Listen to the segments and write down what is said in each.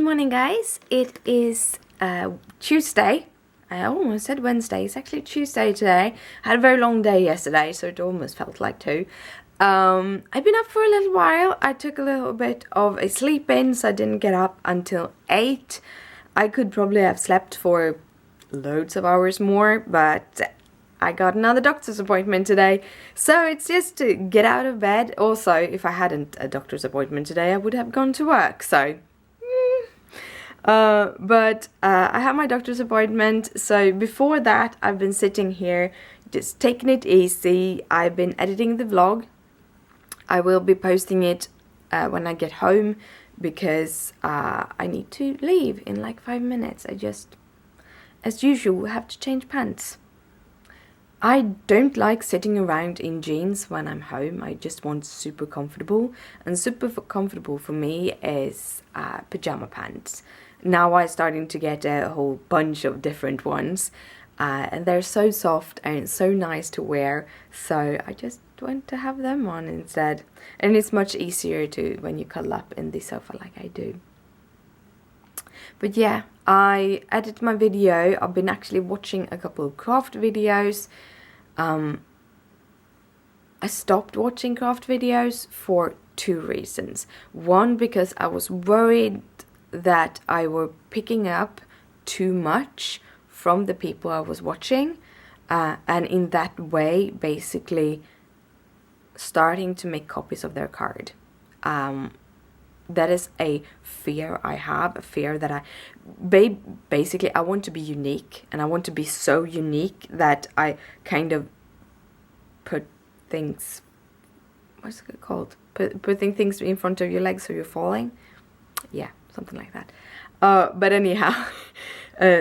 morning, guys. It is Tuesday. I almost said Wednesday. It's actually Tuesday today. I had a very long day yesterday, so it almost felt like two. I've been up for a little while. I took a little bit of a sleep in, so I didn't get up until 8. I could probably have slept for loads of hours more, but I got another doctor's appointment today. So it's just to get out of bed. Also, if I hadn't a doctor's appointment today, I would have gone to work. So I have my doctor's appointment, so before that I've been sitting here just taking it easy. I've been editing the vlog. I will be posting it when I get home because I need to leave in like 5 minutes. I just, as usual, have to change pants. I don't like sitting around in jeans when I'm home. I just want super comfortable, and super comfortable for me is pajama pants. Now I'm starting to get a whole bunch of different ones, and they're so soft and so nice to wear, so I just want to have them on instead. And it's much easier to when you cuddle up in the sofa like I do. But yeah, I edit my video. I've been actually watching a couple of craft videos. I stopped watching craft videos for 2 reasons. One, because I was worried that I were picking up too much from the people I was watching, and in that way basically starting to make copies of their card. That is a fear I have, a fear that I basically I want to be unique, and I want to be so unique that I kind of put things, what's it called, putting things in front of your legs so you're falling, yeah, something like that. But anyhow,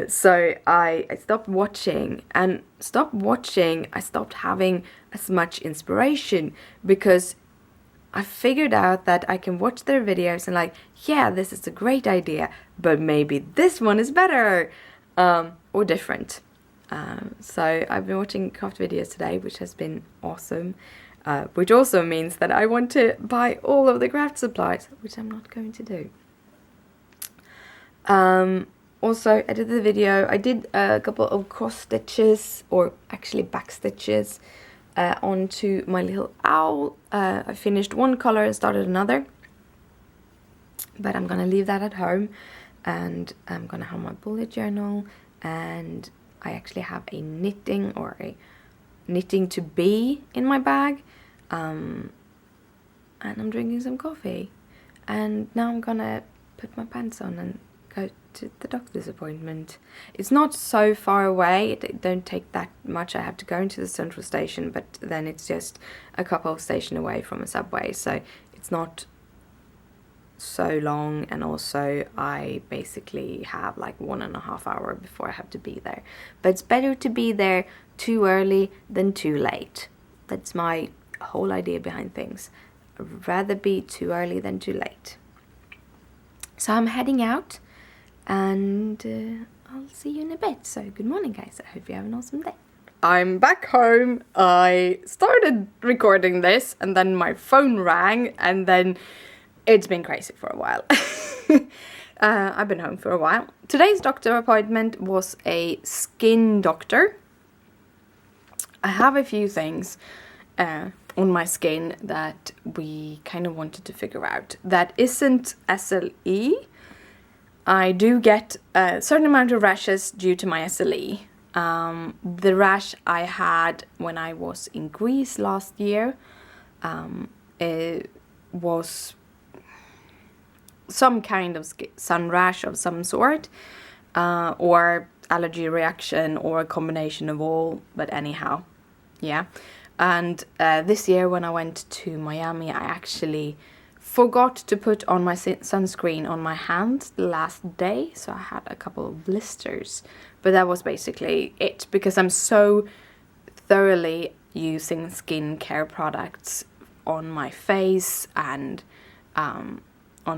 so I stopped watching, and I stopped having as much inspiration, because I figured out that I can watch their videos and like, yeah, this is a great idea, but maybe this one is better, or different. So I've been watching craft videos today, which has been awesome, which also means that I want to buy all of the craft supplies, which I'm not going to do. Also edited the video. I did a couple of cross stitches, or actually back stitches, onto my little owl. I finished one color and started another, but I'm gonna leave that at home, and I'm gonna have my bullet journal, and I actually have a knitting or a knitting to be in my bag, and I'm drinking some coffee, and now I'm gonna put my pants on and go to the doctor's appointment. It's not so far away, it don't take that much. I have to go into the central station, but then it's just a couple of stations away from a subway, so it's not so long, and also I basically have like 1.5 hours before I have to be there. But it's better to be there too early than too late. That's my whole idea behind things. I'd rather be too early than too late. So I'm heading out, and I'll see you in a bit. So good morning, guys. I hope you have an awesome day. I'm back home. I started recording this, and then my phone rang, and then it's been crazy for a while. I've been home for a while. Today's doctor appointment was a skin doctor. I have a few things on my skin that we kind of wanted to figure out. That isn't SLE. I do get a certain amount of rashes due to my SLE. The rash I had when I was in Greece last year, it was some kind of sun rash of some sort, or allergy reaction, or a combination of all, but anyhow, yeah. And this year when I went to Miami, I actually forgot to put on my sunscreen on my hands the last day, so I had a couple of blisters, but that was basically it, because I'm so thoroughly using skincare products on my face and on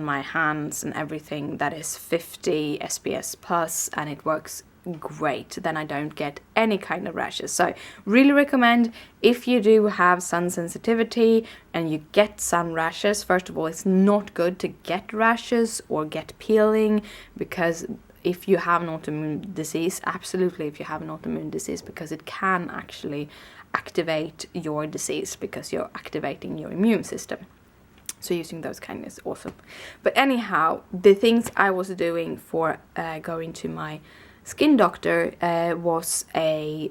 my hands and everything that is 50 SPS plus, and it works great. Then I don't get any kind of rashes. So really recommend, if you do have sun sensitivity and you get sun rashes, first of all, it's not good to get rashes or get peeling, because if you have an autoimmune disease, absolutely if you have an autoimmune disease, because it can actually activate your disease because you're activating your immune system. So using those kind is awesome. But anyhow, the things I was doing for going to my skin doctor was a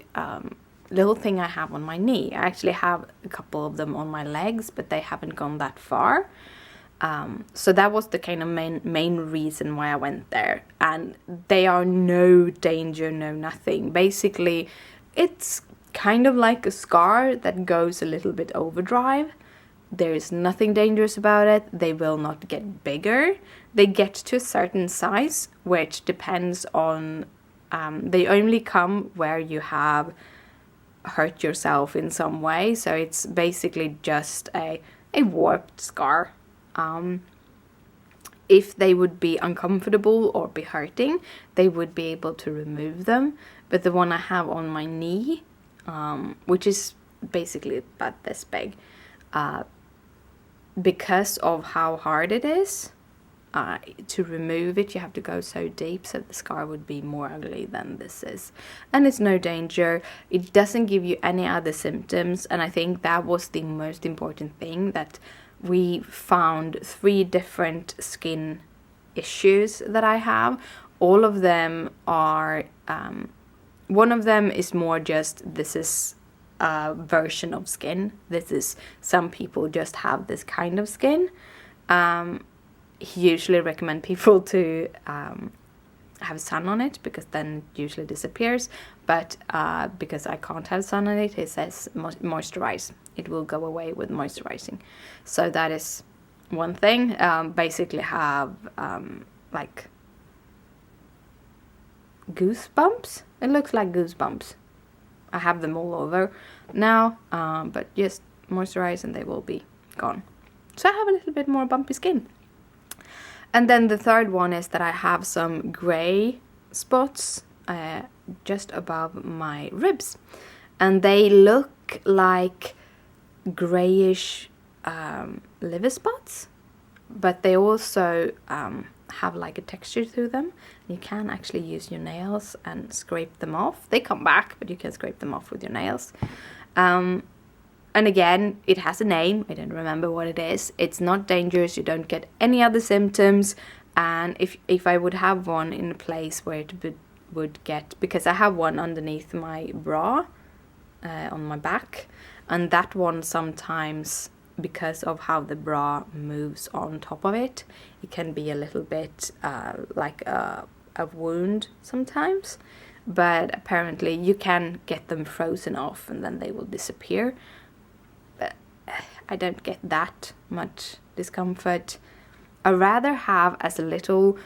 little thing I have on my knee. I actually have a couple of them on my legs, but they haven't gone that far. So that was the kind of main reason why I went there. And they are no danger, no nothing. Basically, it's kind of like a scar that goes a little bit overdrive. There is nothing dangerous about it. They will not get bigger. They get to a certain size, which depends on, they only come where you have hurt yourself in some way. So it's basically just a warped scar. If they would be uncomfortable or be hurting, they would be able to remove them. But the one I have on my knee, which is basically about this big, because of how hard it is to remove it, you have to go so deep, so the scar would be more ugly than this is. And it's no danger. It doesn't give you any other symptoms, and I think that was the most important thing, that we found 3 different skin issues that I have. All of them are, one of them is more just, this is a version of skin. This is, some people just have this kind of skin. He usually recommend people to have sun on it, because then it usually disappears. But because I can't have sun on it, he says moisturize. It will go away with moisturizing. So that is one thing. Basically have like goosebumps. It looks like goosebumps. I have them all over now, but just moisturize and they will be gone. So I have a little bit more bumpy skin. And then the third one is that I have some gray spots just above my ribs. And they look like grayish liver spots, but they also have like a texture to them. You can actually use your nails and scrape them off. They come back, but you can scrape them off with your nails. And again, it has a name. I don't remember what it is. It's not dangerous. You don't get any other symptoms. And if I would have one in a place where it would get, because I have one underneath my bra on my back, and that one sometimes, because of how the bra moves on top of it, it can be a little bit like a wound sometimes. But apparently you can get them frozen off and then they will disappear. But I don't get that much discomfort. I rather have as little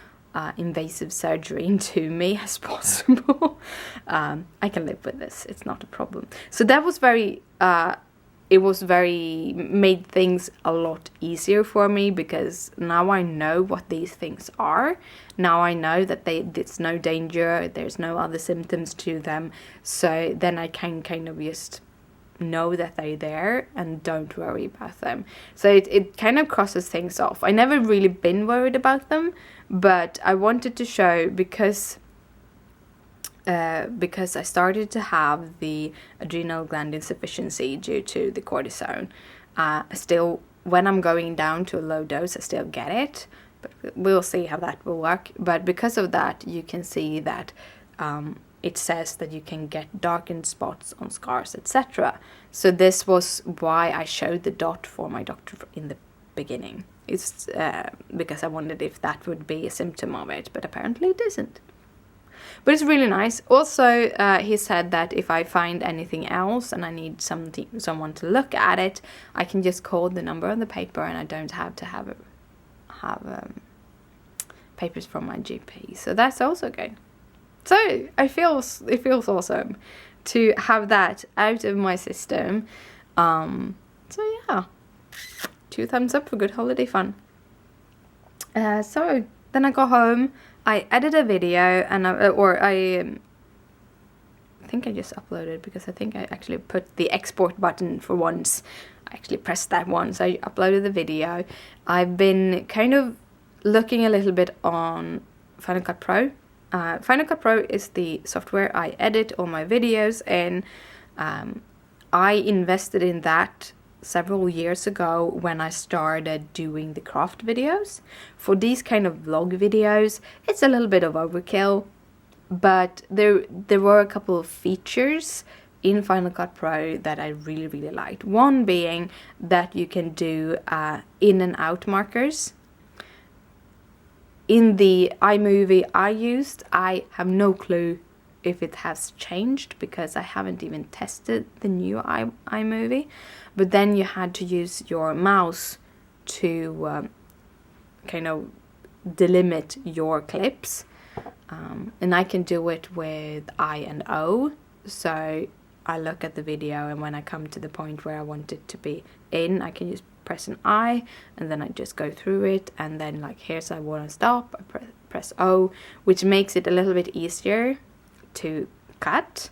invasive surgery into me as possible. I can live with this. It's not a problem. So that was made things a lot easier for me, because now I know what these things are. Now I know that it's no danger, there's no other symptoms to them. So then I can kind of just know that they're there and don't worry about them. So it kind of crosses things off. I never really been worried about them, but I wanted to show because I started to have the adrenal gland insufficiency due to the cortisone. Still, when I'm going down to a low dose, I still get it, but we'll see how that will work. But because of that, you can see that it says that you can get darkened spots on scars, etc. So this was why I showed the dot for my doctor in the beginning. It's because I wondered if that would be a symptom of it, but apparently it isn't. But it's really nice. Also, he said that if I find anything else and I need someone to look at it, I can just call the number on the paper and I don't have to have papers from my GP. So that's also good. So it feels awesome to have that out of my system. So yeah, 2 thumbs up for good holiday fun. So then I got home. I edited a video and I think I just uploaded, because I think I actually put the export button for once. I actually pressed that once. I uploaded the video. I've been kind of looking a little bit on Final Cut Pro. Final Cut Pro is the software I edit all my videos in. I invested in that several years ago when I started doing the craft videos. For these kind of vlog videos, it's a little bit of overkill, but there were a couple of features in Final Cut Pro that I really, really liked. One being that you can do in and out markers. In the iMovie I used, I have no clue if it has changed, because I haven't even tested the new iMovie. But then you had to use your mouse to kind of delimit your clips. And I can do it with I and O. So I look at the video, and when I come to the point where I want it to be in, I can just press an I, and then I just go through it, and then like here's I want to stop, I press O, which makes it a little bit easier to cut.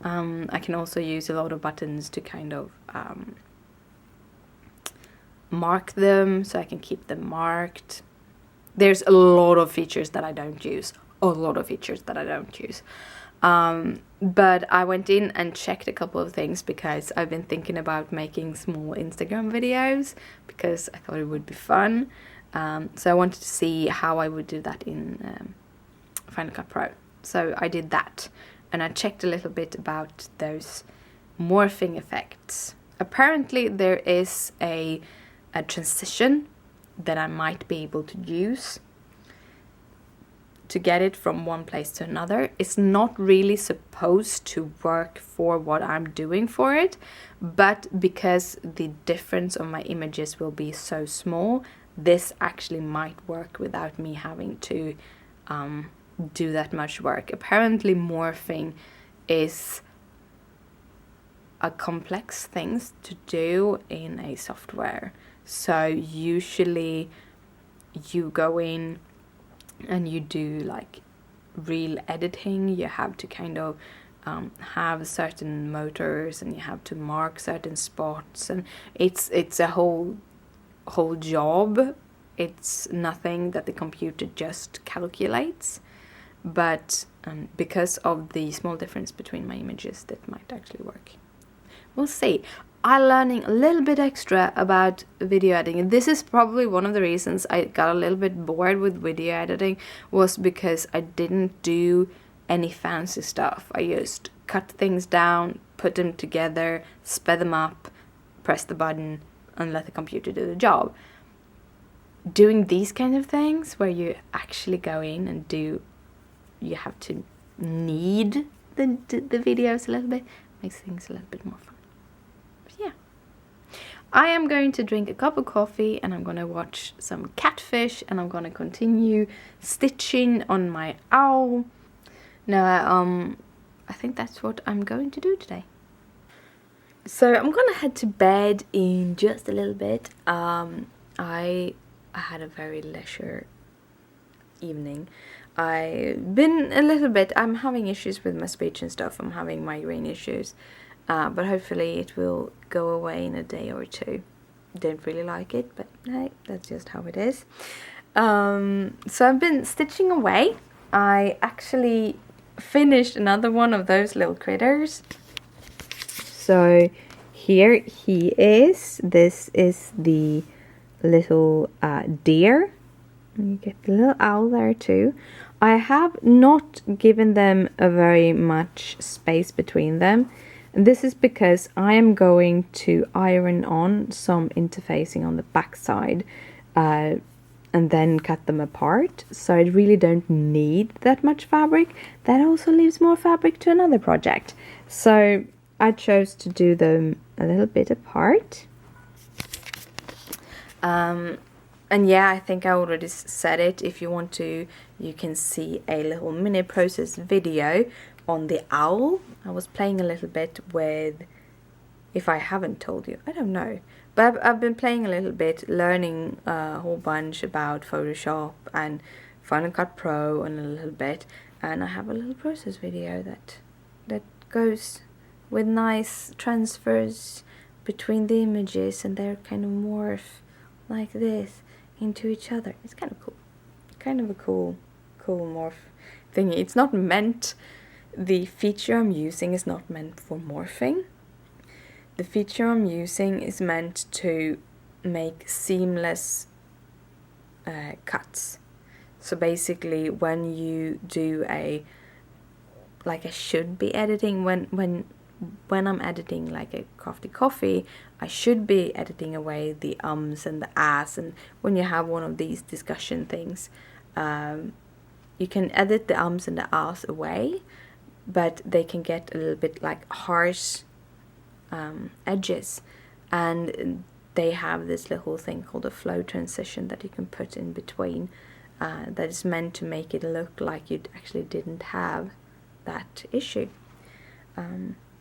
I can also use a lot of buttons to kind of mark them, so I can keep them marked. There's a lot of features that I don't use. But I went in and checked a couple of things, because I've been thinking about making small Instagram videos, because I thought it would be fun. So I wanted to see how I would do that in Final Cut Pro. So I did that, and I checked a little bit about those morphing effects. Apparently there is a transition that I might be able to use to get it from one place to another. It's not really supposed to work for what I'm doing for it, but because the difference of my images will be so small, this actually might work without me having to do that much work. Apparently morphing is a complex thing to do in a software. So usually you go in and you do like real editing. You have to kind of have certain motors, and you have to mark certain spots, and it's a whole job. It's nothing that the computer just calculates. But because of the small difference between my images, that might actually work. We'll see. I'm learning a little bit extra about video editing. This is probably one of the reasons I got a little bit bored with video editing, was because I didn't do any fancy stuff. I just cut things down, put them together, sped them up, press the button, and let the computer do the job. Doing these kind of things where you actually go in and you have to knead the videos a little bit, makes things a little bit more fun. Yeah, I am going to drink a cup of coffee, and I'm going to watch some Catfish, and I'm going to continue stitching on my owl. Now, I think that's what I'm going to do today. So I'm going to head to bed in just a little bit. I had a very leisure evening. I'm having issues with my speech and stuff. I'm having migraine issues. But hopefully it will go away in a day or two. Don't really like it, but hey, that's just how it is. So I've been stitching away. I actually finished another one of those little critters. So here he is. This is the little deer. You get the little owl there too. I have not given them a very much space between them. And this is because I am going to iron on some interfacing on the back side and then cut them apart. So I really don't need that much fabric. That also leaves more fabric to another project. So I chose to do them a little bit apart. And yeah, I think I already said it. If you want to, you can see a little mini process video on the owl. I was playing a little bit with, if I haven't told you, I don't know. But I've been playing a little bit, learning a whole bunch about Photoshop and Final Cut Pro and a little bit. And I have a little process video that goes with nice transfers between the images, and they're kind of morph like this into each other. It's kind of cool. Kind of a cool morph thingy. It's not meant, the feature I'm using is not meant for morphing. The feature I'm using is meant to make seamless cuts. So basically, when you do I should be editing, when I'm editing like a crafty coffee, I should be editing away the ums and the ahs, and when you have one of these discussion things, you can edit the ums and the ahs away, but they can get a little bit like harsh edges, and they have this little thing called a flow transition that you can put in between, that is meant to make it look like you actually didn't have that issue.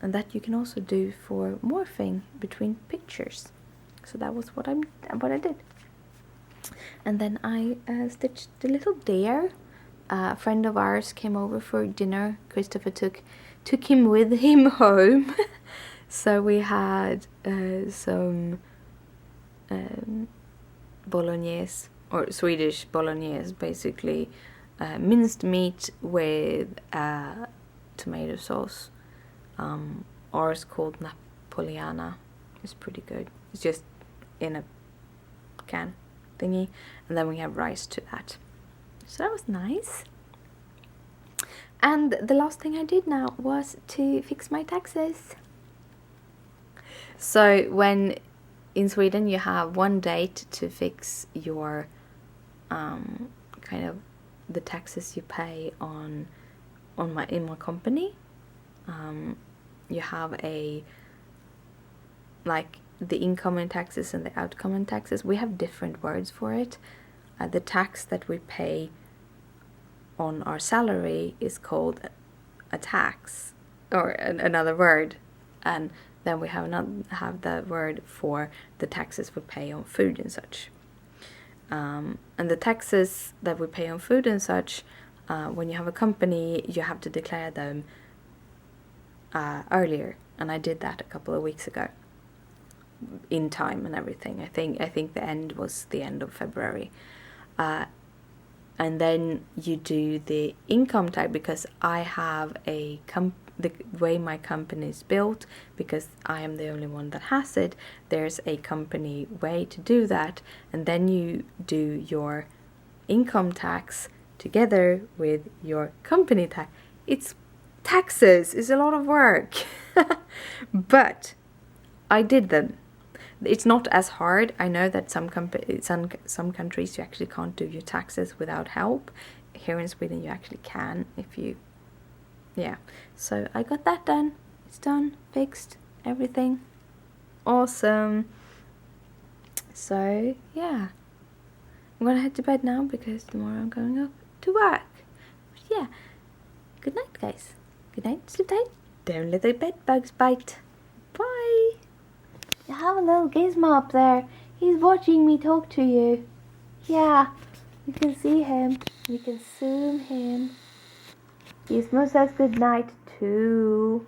And that you can also do for morphing between pictures. So that was what I did. And then I stitched the little deer. A friend of ours came over for dinner. Christopher took him with him home. So we had some bolognese, or Swedish bolognese, basically minced meat with tomato sauce. Ours called Napoleana. It's pretty good. It's just in a can thingy, and then we have rice to that. So that was nice. And the last thing I did now was to fix my taxes. So when in Sweden you have one date to fix your kind of the taxes you pay in my company. You have the incoming taxes and the outgoing taxes. We have different words for it. The tax that we pay on our salary is called a tax, or another word, and then we have the word for the taxes we pay on food and such. And the taxes that we pay on food and such, when you have a company, you have to declare them earlier, and I did that a couple of weeks ago, in time and everything. I think the end was the end of February, and then you do the income tax, because I have the way my company is built, because I am the only one that has it. There's a company way to do that, and then you do your income tax together with your company tax. It's taxes is a lot of work, but I did them. It's not as hard. I know that some countries you actually can't do your taxes without help. Here in Sweden you actually can if you, yeah. So I got that done. It's done, fixed, everything. Awesome. So yeah, I'm gonna head to bed now because tomorrow I'm going up to work. But yeah, good night guys. Good night, sleep tight. Don't let the bed bugs bite. Bye. You have a little gizmo up there. He's watching me talk to you. Yeah, you can see him. You can zoom him. Gizmo says good night too.